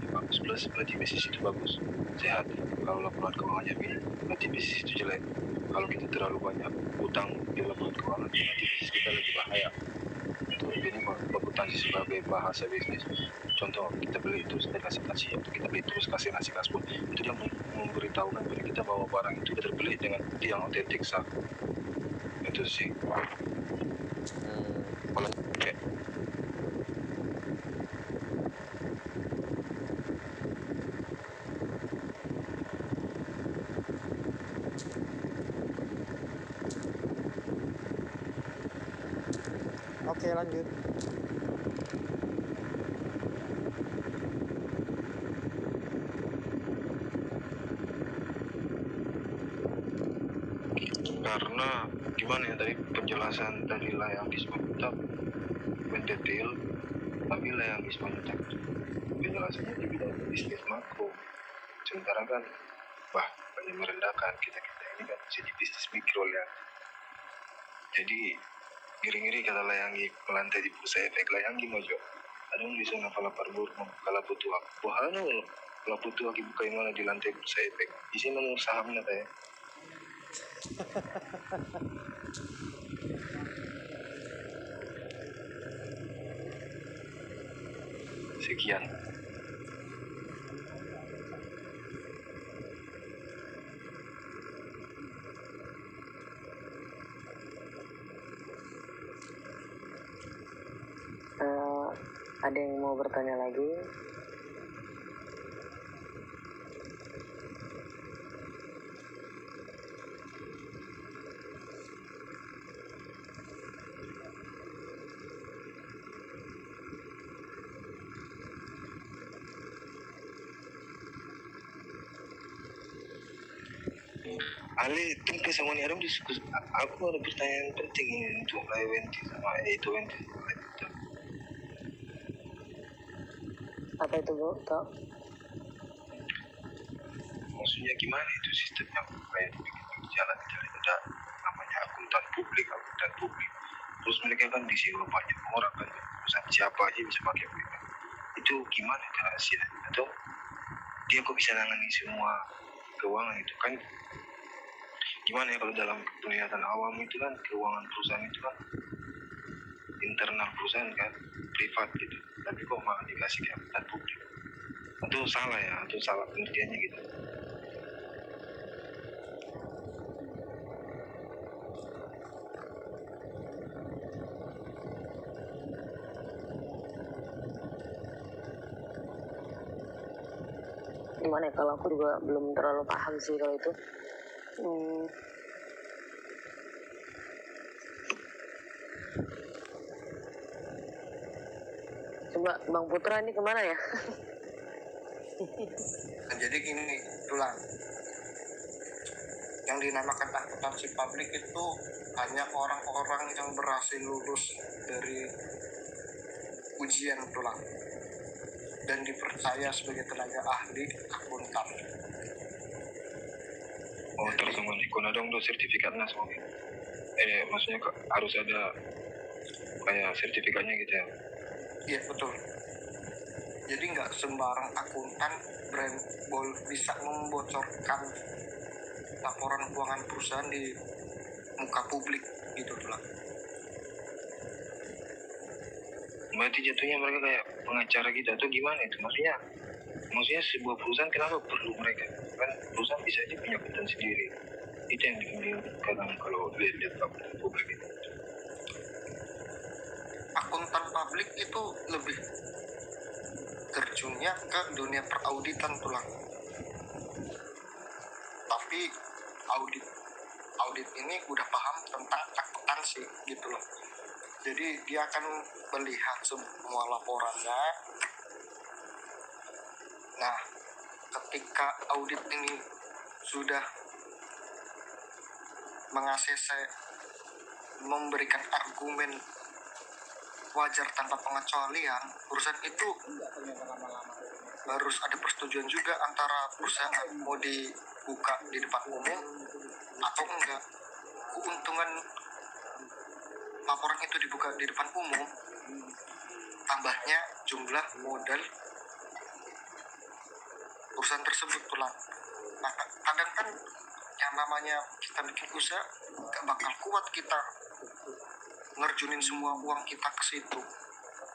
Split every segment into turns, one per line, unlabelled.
bagus plus berarti bisnis itu bagus, sehat. Kalau laporan keuangannya minus berarti bisnis itu jelek. Kalau kita terlalu banyak utang di laporan keuangan nanti bisnis kita lebih bahaya. Itu ini berpotensi sebagai bahasa bisnis. Contoh kita beli terus kasih atau kita beli terus kasih gaspol, itu dia memberitahukan kepada kita bahwa barang itu terbeli dengan yang otentik sah. Itu sih. Kalau okay.
Oke, lanjut.
Karena gimana ya, tadi penjelasan tadi Layang Gisma tetap mendetail, tapi Layang Gisma tetap penjelasannya di bidang bisnis makro, sementara kan banyak merendahkan kita ini kan masih di bisnis mikro ya. Jadi ngiri-ngiri kata Layangi melantai di bursa efek Layangi mojo ada yang bisa ngapal parbur kalau butuh wahana kalau butuh lagi buka yang mana di lantai bursa efek di sini mau sahamnya teh. Sekian.
Ada yang mau bertanya lagi?
Ali tinggal sama ni Adam diskusi. Aku ada pertanyaan penting ini untuk Lewenti sama itu Wenti.
Apa itu, Bu? Tok?
Maksudnya gimana itu sistemnya kayak begitu jalan ada namanya akuntan publik. Terus mereka kan di sini banyak orang kan, siapa aja bisa pakai mereka. Itu gimana rahasianya? Atau dia kok bisa nangani semua keuangan itu kan? Gimana ya kalau dalam penglihatan awam itu kan keuangan perusahaan itu kan internal perusahaan kan privat gitu, tapi kok malah dikasih ke akuntan publik? Atau salah ya, atau salah pengertiannya gitu?
Gimana ya, kalau aku juga belum terlalu paham sih kalau itu. Coba Bang Putra ini kemana ya?
Jadi gini, tulang yang dinamakan akuntansi publik itu hanya orang-orang yang berhasil lulus dari ujian tulang dan dipercaya sebagai tenaga ahli akuntan.
Oh, terus kemudian kuna dong tuh sertifikatnya semuanya. Maksudnya harus ada kayak sertifikatnya gitu ya?
Iya betul. Jadi nggak sembarang akuntan bisa membocorkan laporan keuangan perusahaan di muka publik gitu tulang.
Berarti jatuhnya mereka kayak pengacara gitu atau gimana itu? Maksudnya sebuah perusahaan kenapa perlu mereka? Kan perusahaan bisa aja punya akuntan sendiri. Itu yang diambil kadang kalau lihat akuntan publik itu.
Akuntan publik itu lebih terjunnya ke dunia perauditan tulang. Tapi audit ini udah paham tentang akuntansi gitu loh. Jadi dia akan melihat semua laporannya. Nah, ketika audit ini sudah memberikan argumen wajar tanpa pengecualian, perusahaan itu harus ada persetujuan juga antara perusahaan mau dibuka di depan umum atau enggak. Keuntungan laporan itu dibuka di depan umum, tambahnya jumlah modal perusahaan tersebut tulang. Nah, kadang kan yang namanya kita bikin usaha gak bakal kuat kita ngerjunin semua uang kita ke situ.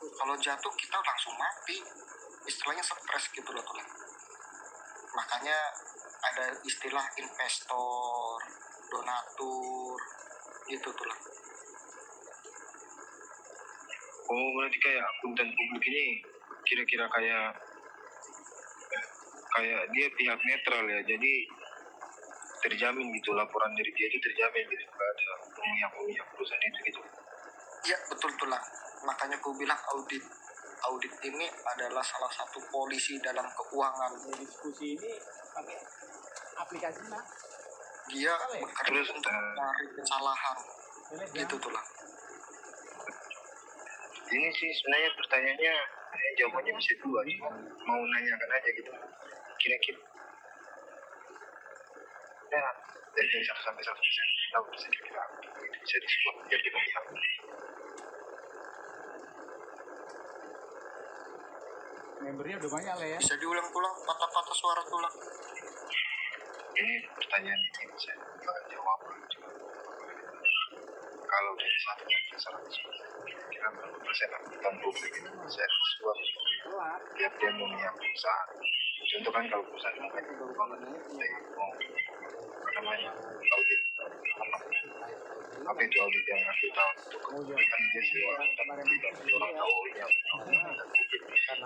Kalau jatuh kita langsung mati, istilahnya stres gitu loh tulang. Makanya ada istilah investor, donatur, gitu tulang.
Oh, berarti kayak akuntan publik ini kira-kira kayak dia pihak netral ya, jadi terjamin gitu, laporan dari dia itu terjamin gitu, nggak ada pihak perusahaan itu gitu.
Ya betul tulang. Makanya aku bilang audit ini adalah salah satu polisi dalam keuangan.
Diskusi ini pakai aplikasi mana?
Dia bekerja
Terus,
untuk mencari kesalahan,
Telegram.
gitu tulang.
ini sih sebenarnya pertanyaannya jawabannya bisa dua, cuma mau nanyakan aja gitu, kira-kira ya dari 1 sampai 100% tahu bisa kira-kira itu bisa disebut menjadi pihak.
Membernya udah banyak lah ya.
Bisa diulang tulang, patah-patah suara tulang.
Ini pertanyaan ini bisa jawab cuma kalau dari 1 sampai 100 kira-kira berapa persen akuntan publik itu bisa disebut biar dia memihak perusahaan. Contoh kan kalau perusahaan mungkin baru banget mau apa namanya audit apa itu audit yang ngasih tahu untuk kepemilikan dia sewa dan tidak orang tahu yang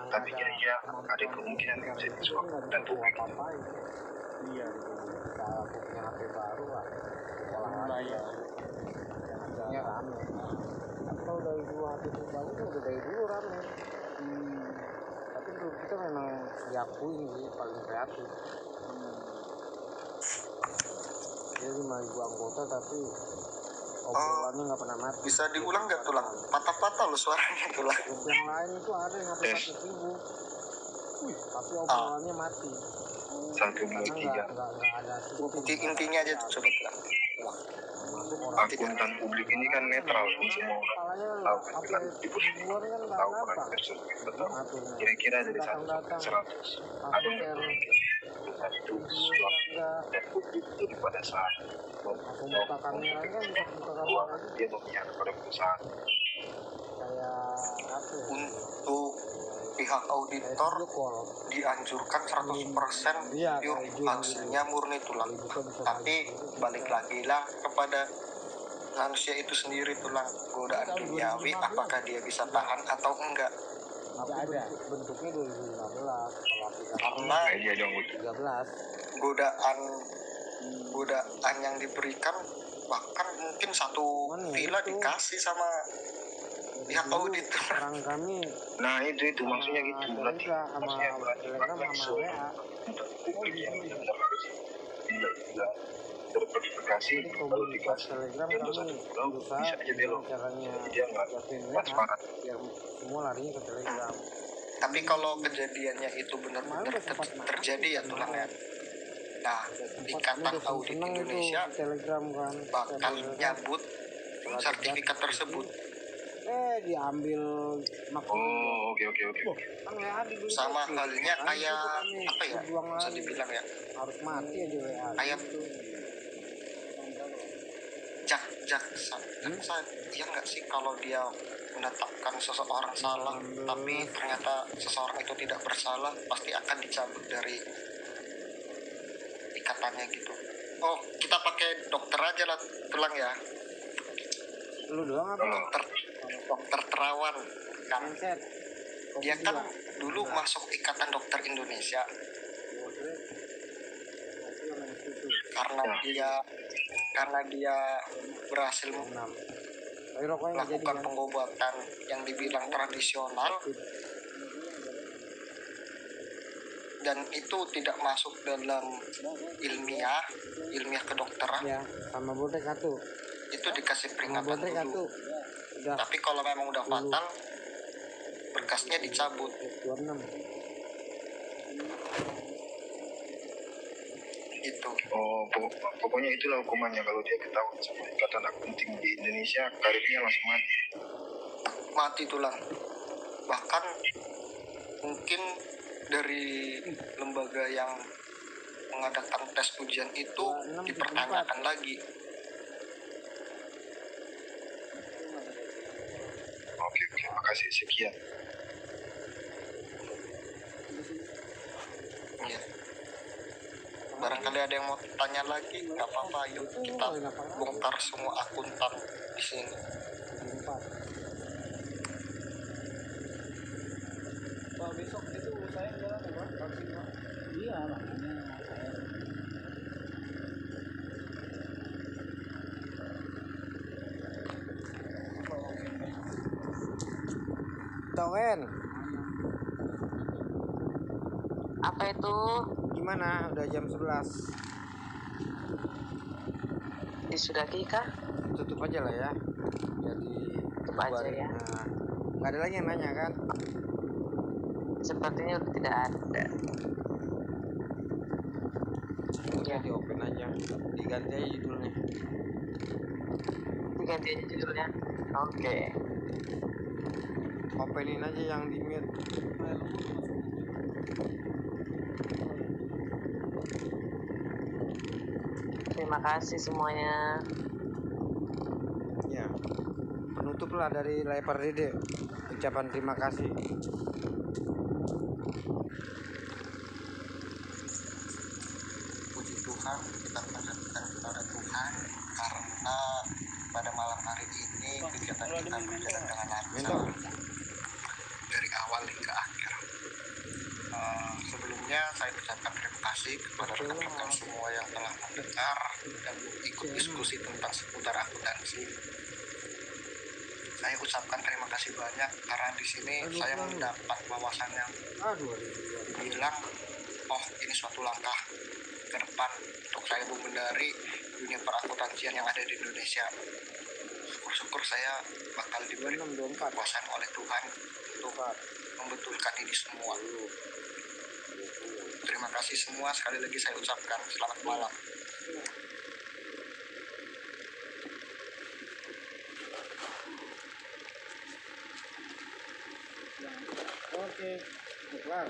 tapi kira-kira ada kemungkinan yang bisa disebut dan publik.
Iya, kita punya HP baru lah. Sekolah ya. Yang rame. Atau dari dua HP baru itu udah dari dulu rame. Tapi dulu kita memang diakui sih paling kreatif. Dia 5.000 anggota tapi obrolannya nggak pernah mati.
Bisa diulang nggak tulang? Patah-patah loh suaranya tulang.
Grup yang lain itu ada yang sampai 100.000. Tapi obrolannya mati.
1, 2, 3
Nggak ada
Intinya aja tuh coba tulang.
akuntan publik ini kan netral, semua orang tahu kan dengan dibutuhkan tahu orang tersebut betul. Kira-kira dari 1 sampai 100 ada yang perusahaan itu suap dan publik itu pada saat keuangan dia memihak kepada perusahaan.
Untuk pihak auditor dianjurkan 100% pure hasilnya murni tulang. Tapi balik lagi lah kepada manusia itu sendiri tulang, godaan duniawi apakah dia bisa tahan atau enggak.
Bentuknya 2015
Karena
Dia dong
13
godaan yang diberikan bahkan mungkin satu villa dikasih sama pihak auditor.
orang kami
nah itu maksudnya gitu berarti
Telegram
maksudnya berarti
Telegram
banyak
sama WA.
publik yang benar harus tidak terverifikasi kalau dikasih
Telegram
untuk
kami
1 pulau
berusaha
bisa aja belok
caranya
dia nggak
jatuhin WA
transparan.
biar semua larinya ke Telegram.
Tapi kalau kejadiannya itu benar-benar terjadi ya tulang ya. Nah, Ikatan Audit Indonesia
Telegram kan
bakal nyabut sertifikat tersebut.
Diambil
Oh oke
kan WA dibeli
Sama
itu.
halnya
Makanya
kayak
itu kami
apa ya?
berjuang
Bisa
lagi.
dibilang ya.
Harus mati aja WA
Kayak
gitu.
jaksa ya nggak sih kalau dia menetapkan seseorang salah tapi ternyata seseorang itu tidak bersalah pasti akan dicabut dari ikatannya gitu. Oh kita pakai dokter aja lah tulang ya.
Lu doang apa?
Dokter Terawan kan
Mindset.
dia kan dulu masuk Ikatan Dokter Indonesia karena dia berhasil
Tapi rokoknya nggak jadi
melakukan
kan?
pengobatan yang dibilang tradisional dan itu tidak masuk dalam ilmiah kedokteran.
Ya, sama bodrek satu.
Itu dikasih
Sama
peringatan
bodrek satu.
dulu.
Udah
Tapi kalau memang udah fatal berkasnya dicabut.
26.
Gitu.
oh pokoknya itulah hukumannya kalau dia ketahuan sama ikatan akunting di Indonesia karirnya langsung mati.
Mati tulang. Bahkan mungkin dari lembaga yang mengadakan tes ujian itu dipertanyakan lagi.
Oke, makasih, sekian.
Ya. Barangkali ada yang mau tanya lagi, nggak apa-apa, yuk kita bongkar semua akuntan di sini.
Pak, besok itu saya jalan ya Pak, vaksin Pak. Iya, makanya saya Towen,
Apa itu?
gimana? Udah jam 11.
Disudaki kah?
Tutup aja lah ya. Jadi
Tutup aja ya.
Nah, nggak ada lagi yang nanya kan?
Sepertinya udah tidak ada.
Ya di open aja. Diganti aja judulnya.
Diganti aja judulnya. Oke.
Openin aja yang di mute.
Terima kasih semuanya.
Ya. Penutup lah dari Lepar Dede. Ucapan terima kasih.
Puji Tuhan, kita panjatkan kepada Tuhan karena pada malam hari ini kegiatan kita berjalan dengan lancar dari awal hingga akhir. Sebelumnya saya ucapkan terima kasih kepada rekan-rekan semua yang telah mendengar dan ikut diskusi tentang seputar akuntansi. Saya ucapkan terima kasih banyak karena di sini saya mendapat wawasan yang dibilang, oh ini suatu langkah ke depan untuk saya mengendari dunia perakuntansian yang ada di Indonesia. Syukur-syukur saya bakal diberi kekuasaan oleh Tuhan untuk membetulkan ini semua. Terima kasih semua, sekali lagi saya ucapkan selamat malam.
Oke, kelar.